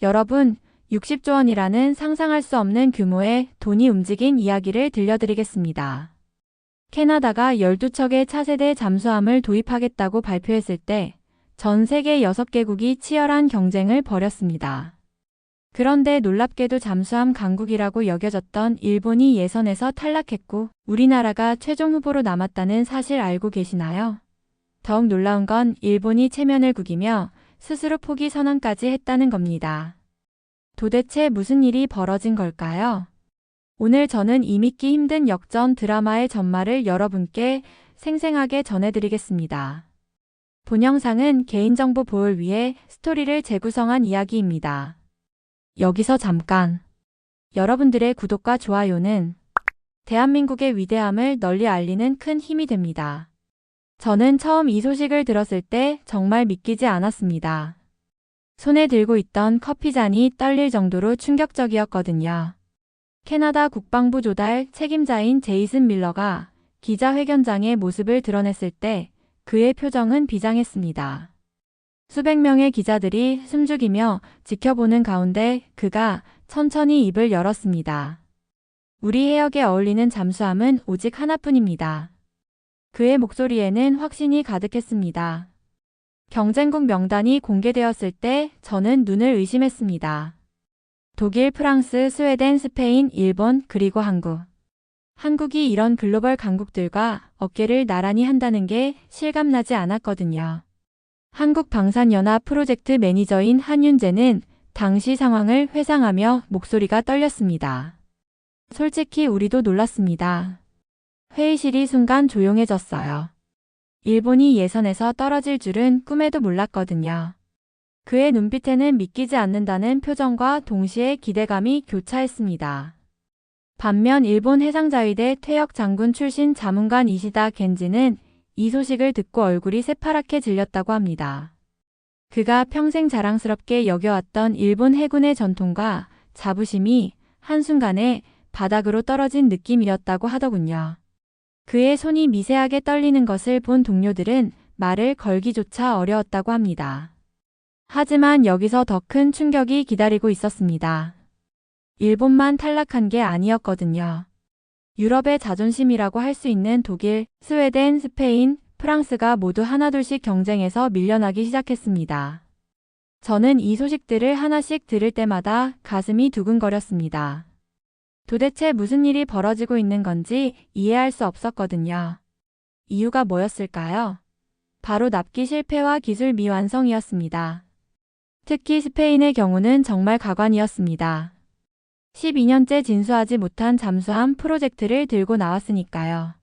여러분, 60조 원이라는 상상할 수 없는 규모의 돈이 움직인 이야기를 들려드리겠습니다. 캐나다가 12척의 차세대 잠수함을 도입하겠다고 발표했을 때 전 세계 6개국이 치열한 경쟁을 벌였습니다. 그런데 놀랍게도 잠수함 강국이라고 여겨졌던 일본이 예선에서 탈락했고 우리나라가 최종 후보로 남았다는 사실 알고 계시나요? 더욱 놀라운 건 일본이 체면을 구기며 스스로 포기 선언까지 했다는 겁니다. 도대체 무슨 일이 벌어진 걸까요? 오늘 저는 이 믿기 힘든 역전 드라마의 전말을 여러분께 생생하게 전해드리겠습니다. 본 영상은 개인정보 보호를 위해 스토리를 재구성한 이야기입니다. 여기서 잠깐! 여러분들의 구독과 좋아요는 대한민국의 위대함을 널리 알리는 큰 힘이 됩니다. 저는 처음 이 소식을 들었을 때 정말 믿기지 않았습니다. 손에 들고 있던 커피잔이 떨릴 정도로 충격적이었거든요. 캐나다 국방부 조달 책임자인 제이슨 밀러가 기자회견장의 모습을 드러냈을 때 그의 표정은 비장했습니다. 수백 명의 기자들이 숨죽이며 지켜보는 가운데 그가 천천히 입을 열었습니다. 우리 해역에 어울리는 잠수함은 오직 하나뿐입니다. 그의 목소리에는 확신이 가득했습니다. 경쟁국 명단이 공개되었을 때 저는 눈을 의심했습니다. 독일, 프랑스, 스웨덴, 스페인, 일본, 그리고 한국. 한국이 이런 글로벌 강국들과 어깨를 나란히 한다는 게 실감나지 않았거든요. 한국방산연합 프로젝트 매니저인 한윤재는 당시 상황을 회상하며 목소리가 떨렸습니다. 솔직히 우리도 놀랐습니다. 회의실이 순간 조용해졌어요. 일본이 예선에서 떨어질 줄은 꿈에도 몰랐거든요. 그의 눈빛에는 믿기지 않는다는 표정과 동시에 기대감이 교차했습니다. 반면 일본 해상자위대 퇴역 장군 출신 자문관 이시다 겐지는 이 소식을 듣고 얼굴이 새파랗게 질렸다고 합니다. 그가 평생 자랑스럽게 여겨왔던 일본 해군의 전통과 자부심이 한순간에 바닥으로 떨어진 느낌이었다고 하더군요. 그의 손이 미세하게 떨리는 것을 본 동료들은 말을 걸기조차 어려웠다고 합니다. 하지만 여기서 더 큰 충격이 기다리고 있었습니다. 일본만 탈락한 게 아니었거든요. 유럽의 자존심이라고 할 수 있는 독일, 스웨덴, 스페인, 프랑스가 모두 하나둘씩 경쟁에서 밀려나기 시작했습니다. 저는 이 소식들을 하나씩 들을 때마다 가슴이 두근거렸습니다. 도대체 무슨 일이 벌어지고 있는 건지 이해할 수 없었거든요. 이유가 뭐였을까요? 바로 납기 실패와 기술 미완성이었습니다. 특히 스페인의 경우는 정말 가관이었습니다. 12년째 진수하지 못한 잠수함 프로젝트를 들고 나왔으니까요.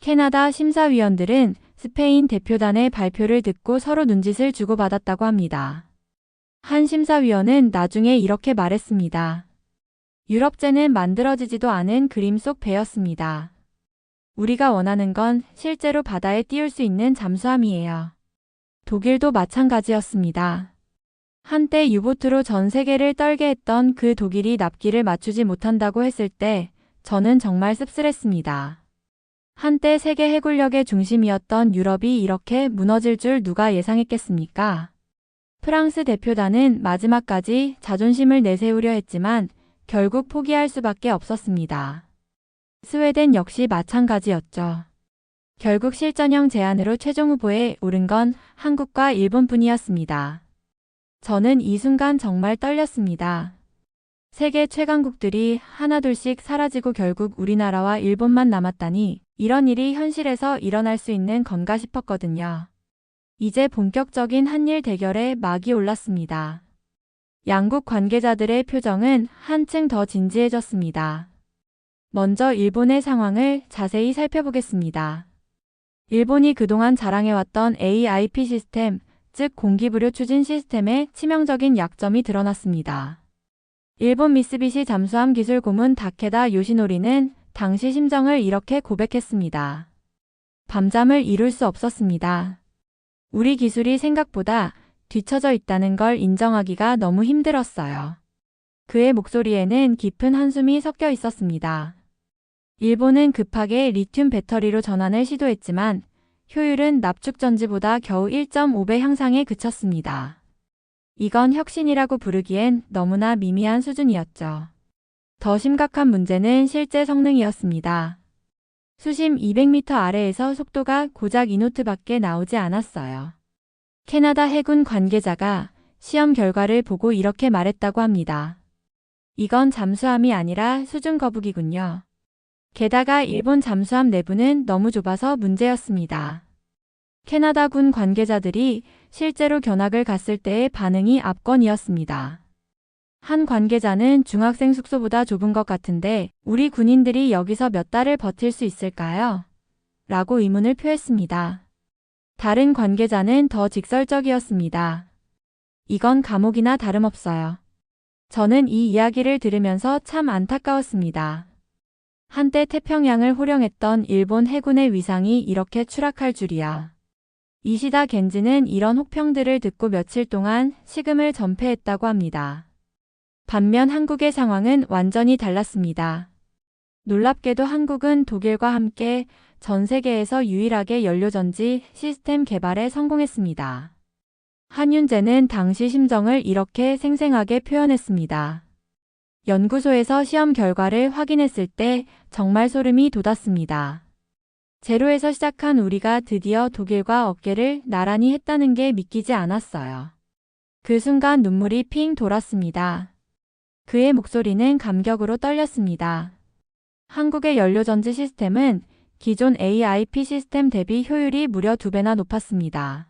캐나다 심사위원들은 스페인 대표단의 발표를 듣고 서로 눈짓을 주고받았다고 합니다. 한 심사위원은 나중에 이렇게 말했습니다. 유럽제는 만들어지지도 않은 그림 속 배였습니다. 우리가 원하는 건 실제로 바다에 띄울 수 있는 잠수함이에요. 독일도 마찬가지였습니다. 한때 유보트로 전 세계를 떨게 했던 그 독일이 납기를 맞추지 못한다고 했을 때 저는 정말 씁쓸했습니다. 한때 세계 해군력의 중심이었던 유럽이 이렇게 무너질 줄 누가 예상했겠습니까? 프랑스 대표단은 마지막까지 자존심을 내세우려 했지만 결국 포기할 수밖에 없었습니다. 스웨덴 역시 마찬가지였죠. 결국 실전형 제안으로 최종 후보에 오른 건 한국과 일본뿐이었습니다. 저는 이 순간 정말 떨렸습니다. 세계 최강국들이 하나둘씩 사라지고 결국 우리나라와 일본만 남았다니 이런 일이 현실에서 일어날 수 있는 건가 싶었거든요. 이제 본격적인 한일 대결에 막이 올랐습니다. 양국 관계자들의 표정은 한층 더 진지해졌습니다. 먼저 일본의 상황을 자세히 살펴보겠습니다. 일본이 그동안 자랑해왔던 AIP 시스템, 즉 공기부료 추진 시스템의 치명적인 약점이 드러났습니다. 일본 미쓰비시 잠수함 기술 고문 다케다 요시노리는 당시 심정을 이렇게 고백했습니다. 밤잠을 이룰 수 없었습니다. 우리 기술이 생각보다 뒤처져 있다는 걸 인정하기가 너무 힘들었어요. 그의 목소리에는 깊은 한숨이 섞여 있었습니다. 일본은 급하게 리튬 배터리로 전환을 시도했지만 효율은 납축전지보다 겨우 1.5배 향상에 그쳤습니다. 이건 혁신이라고 부르기엔 너무나 미미한 수준이었죠. 더 심각한 문제는 실제 성능이었습니다. 수심 200m 아래에서 속도가 고작 2노트밖에 나오지 않았어요. 캐나다 해군 관계자가 시험 결과를 보고 이렇게 말했다고 합니다. 이건 잠수함이 아니라 수중 거북이군요. 게다가 일본 잠수함 내부는 너무 좁아서 문제였습니다. 캐나다군 관계자들이 실제로 견학을 갔을 때의 반응이 압권이었습니다. 한 관계자는 중학생 숙소보다 좁은 것 같은데 우리 군인들이 여기서 몇 달을 버틸 수 있을까요? 라고 의문을 표했습니다. 다른 관계자는 더 직설적이었습니다. 이건 감옥이나 다름없어요. 저는 이 이야기를 들으면서 참 안타까웠습니다. 한때 태평양을 호령했던 일본 해군의 위상이 이렇게 추락할 줄이야. 이시다 겐지는 이런 혹평들을 듣고 며칠 동안 식음을 전폐했다고 합니다. 반면 한국의 상황은 완전히 달랐습니다. 놀랍게도 한국은 독일과 함께 전 세계에서 유일하게 연료전지 시스템 개발에 성공했습니다. 한윤재는 당시 심정을 이렇게 생생하게 표현했습니다. 연구소에서 시험 결과를 확인했을 때 정말 소름이 돋았습니다. 제로에서 시작한 우리가 드디어 독일과 어깨를 나란히 했다는 게 믿기지 않았어요. 그 순간 눈물이 핑 돌았습니다. 그의 목소리는 감격으로 떨렸습니다. 한국의 연료전지 시스템은 기존 AIP 시스템 대비 효율이 무려 2배나 높았습니다.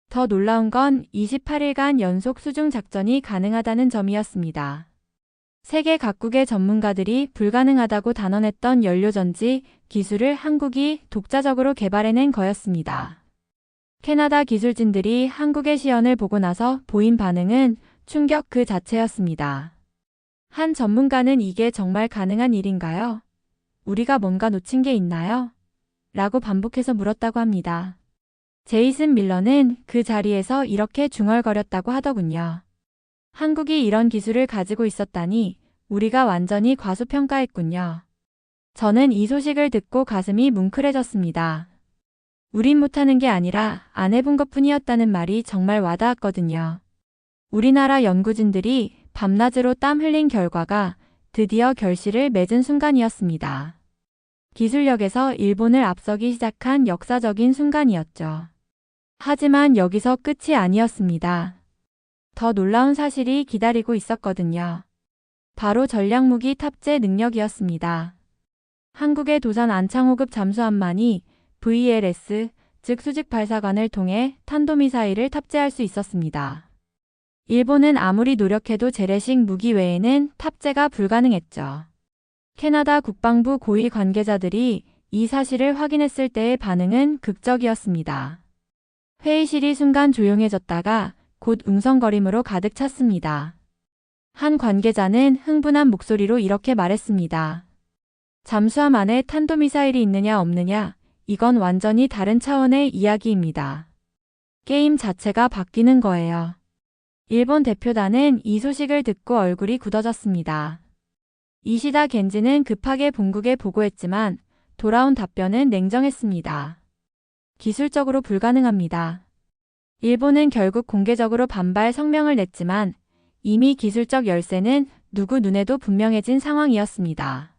더 놀라운 건 28일간 연속 수중 작전이 가능하다는 점이었습니다. 세계 각국의 전문가들이 불가능하다고 단언했던 연료전지 기술을 한국이 독자적으로 개발해낸 거였습니다. 캐나다 기술진들이 한국의 시연을 보고 나서 보인 반응은 충격 그 자체였습니다. 한 전문가는 이게 정말 가능한 일인가요? 우리가 뭔가 놓친 게 있나요? 라고 반복해서 물었다고 합니다. 제이슨 밀러는 그 자리에서 이렇게 중얼거렸다고 하더군요. 한국이 이런 기술을 가지고 있었다니 우리가 완전히 과소평가했군요. 저는 이 소식을 듣고 가슴이 뭉클해졌습니다. 우린 못하는 게 아니라 안 해본 것뿐이었다는 말이 정말 와닿았거든요. 우리나라 연구진들이 밤낮으로 땀 흘린 결과가 드디어 결실을 맺은 순간이었습니다. 기술력에서 일본을 앞서기 시작한 역사적인 순간이었죠. 하지만 여기서 끝이 아니었습니다. 더 놀라운 사실이 기다리고 있었거든요. 바로 전략무기 탑재 능력이었습니다. 한국의 도산 안창호급 잠수함만이 VLS, 즉 수직 발사관을 통해 탄도미사일을 탑재할 수 있었습니다. 일본은 아무리 노력해도 재래식 무기 외에는 탑재가 불가능했죠. 캐나다 국방부 고위 관계자들이 이 사실을 확인했을 때의 반응은 극적이었습니다. 회의실이 순간 조용해졌다가 곧 웅성거림으로 가득 찼습니다. 한 관계자는 흥분한 목소리로 이렇게 말했습니다. 잠수함 안에 탄도미사일이 있느냐 없느냐, 이건 완전히 다른 차원의 이야기입니다. 게임 자체가 바뀌는 거예요. 일본 대표단은 이 소식을 듣고 얼굴이 굳어졌습니다. 이시다 겐지는 급하게 본국에 보고했지만 돌아온 답변은 냉정했습니다. 기술적으로 불가능합니다. 일본은 결국 공개적으로 반발 성명을 냈지만 이미 기술적 열세는 누구 눈에도 분명해진 상황이었습니다.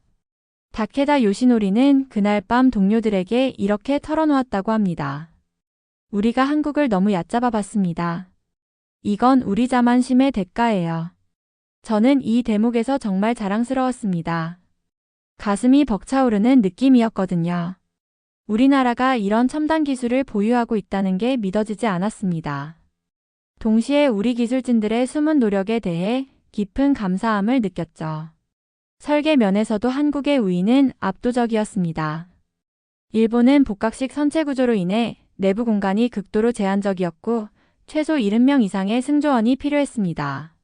다케다 요시노리는 그날 밤 동료들에게 이렇게 털어놓았다고 합니다. 우리가 한국을 너무 얕잡아 봤습니다. 이건 우리 자만심의 대가예요. 저는 이 대목에서 정말 자랑스러웠습니다. 가슴이 벅차오르는 느낌이었거든요. 우리나라가 이런 첨단 기술을 보유하고 있다는 게 믿어지지 않았습니다. 동시에 우리 기술진들의 숨은 노력에 대해 깊은 감사함을 느꼈죠. 설계 면에서도 한국의 우위는 압도적이었습니다. 일본은 복각식 선체 구조로 인해 내부 공간이 극도로 제한적이었고 최소 70명 이상의 승조원이 필요했습니다.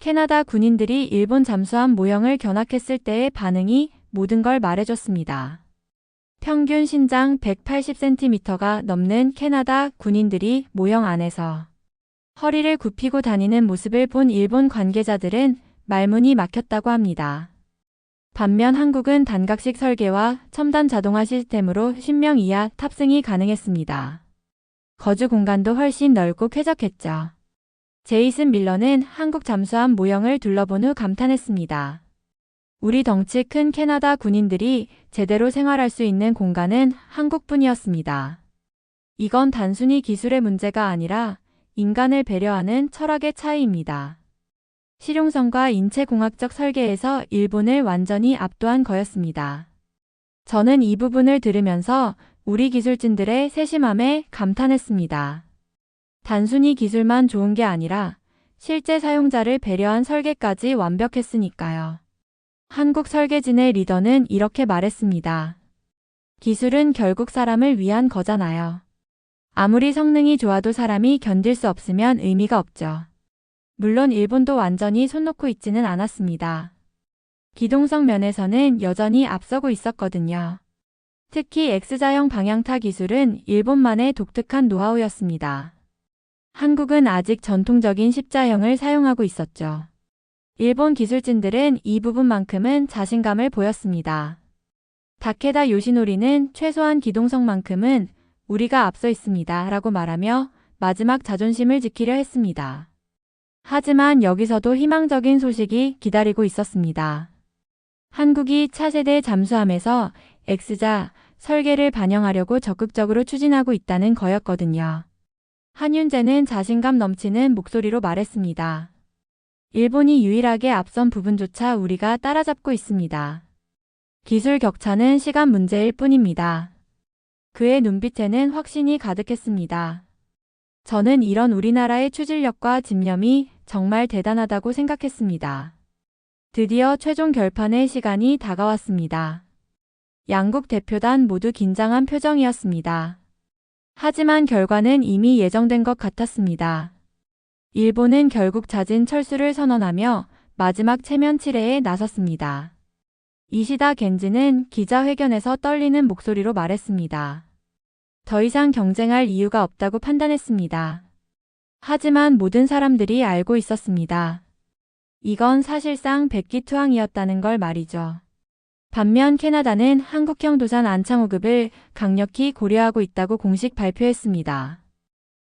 캐나다 군인들이 일본 잠수함 모형을 견학했을 때의 반응이 모든 걸 말해줬습니다. 평균 신장 180cm가 넘는 캐나다 군인들이 모형 안에서 허리를 굽히고 다니는 모습을 본 일본 관계자들은 말문이 막혔다고 합니다. 반면 한국은 단각식 설계와 첨단 자동화 시스템으로 10명 이하 탑승이 가능했습니다. 거주 공간도 훨씬 넓고 쾌적했죠. 제이슨 밀러는 한국 잠수함 모형을 둘러본 후 감탄했습니다. 우리 덩치 큰 캐나다 군인들이 제대로 생활할 수 있는 공간은 한국뿐이었습니다. 이건 단순히 기술의 문제가 아니라 인간을 배려하는 철학의 차이입니다. 실용성과 인체공학적 설계에서 일본을 완전히 압도한 거였습니다. 저는 이 부분을 들으면서 우리 기술진들의 세심함에 감탄했습니다. 단순히 기술만 좋은 게 아니라 실제 사용자를 배려한 설계까지 완벽했으니까요. 한국 설계진의 리더는 이렇게 말했습니다. 기술은 결국 사람을 위한 거잖아요. 아무리 성능이 좋아도 사람이 견딜 수 없으면 의미가 없죠. 물론 일본도 완전히 손 놓고 있지는 않았습니다. 기동성 면에서는 여전히 앞서고 있었거든요. 특히 X자형 방향타 기술은 일본만의 독특한 노하우였습니다. 한국은 아직 전통적인 십자형을 사용하고 있었죠. 일본 기술진들은 이 부분만큼은 자신감을 보였습니다. 다케다 요시노리는 최소한 기동성만큼은 우리가 앞서 있습니다 라고 말하며 마지막 자존심을 지키려 했습니다. 하지만 여기서도 희망적인 소식이 기다리고 있었습니다. 한국이 차세대 잠수함에서 X자 설계를 반영하려고 적극적으로 추진하고 있다는 거였거든요. 한윤재는 자신감 넘치는 목소리로 말했습니다. 일본이 유일하게 앞선 부분조차 우리가 따라잡고 있습니다. 기술 격차는 시간 문제일 뿐입니다. 그의 눈빛에는 확신이 가득했습니다. 저는 이런 우리나라의 추진력과 집념이 정말 대단하다고 생각했습니다. 드디어 최종 결판의 시간이 다가왔습니다. 양국 대표단 모두 긴장한 표정이었습니다. 하지만 결과는 이미 예정된 것 같았습니다. 일본은 결국 잦은 철수를 선언하며 마지막 체면 칠해에 나섰습니다. 이시다 겐지는 기자회견에서 떨리는 목소리로 말했습니다. 더 이상 경쟁할 이유가 없다고 판단했습니다. 하지만 모든 사람들이 알고 있었습니다. 이건 사실상 백기투항이었다는 걸 말이죠. 반면 캐나다는 한국형 도산 안창호급을 강력히 고려하고 있다고 공식 발표했습니다.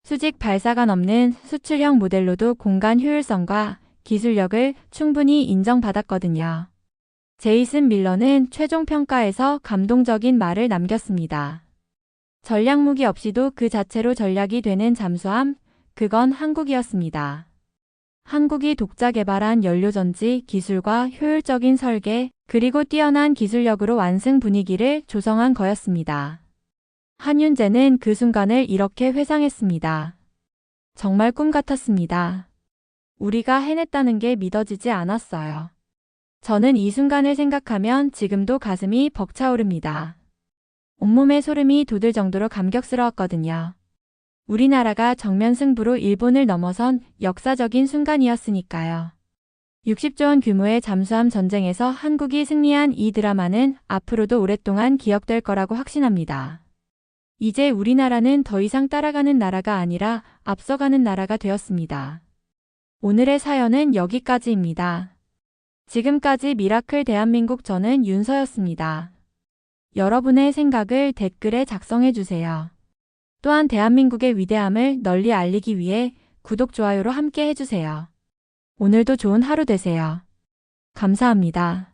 수직 발사관 없는 수출형 모델로도 공간 효율성과 기술력을 충분히 인정받았거든요. 제이슨 밀러는 최종 평가에서 감동적인 말을 남겼습니다. 전략무기 없이도 그 자체로 전략이 되는 잠수함, 그건 한국이었습니다. 한국이 독자 개발한 연료전지 기술과 효율적인 설계, 그리고 뛰어난 기술력으로 완승 분위기를 조성한 거였습니다. 한윤재는 그 순간을 이렇게 회상했습니다. 정말 꿈 같았습니다. 우리가 해냈다는 게 믿어지지 않았어요. 저는 이 순간을 생각하면 지금도 가슴이 벅차오릅니다. 온몸에 소름이 돋을 정도로 감격스러웠거든요. 우리나라가 정면 승부로 일본을 넘어선 역사적인 순간이었으니까요. 60조 원 규모의 잠수함 전쟁에서 한국이 승리한 이 드라마는 앞으로도 오랫동안 기억될 거라고 확신합니다. 이제 우리나라는 더 이상 따라가는 나라가 아니라 앞서가는 나라가 되었습니다. 오늘의 사연은 여기까지입니다. 지금까지 미라클 대한민국 저는 윤서였습니다. 여러분의 생각을 댓글에 작성해주세요. 또한 대한민국의 위대함을 널리 알리기 위해 구독, 좋아요로 함께 해주세요. 오늘도 좋은 하루 되세요. 감사합니다.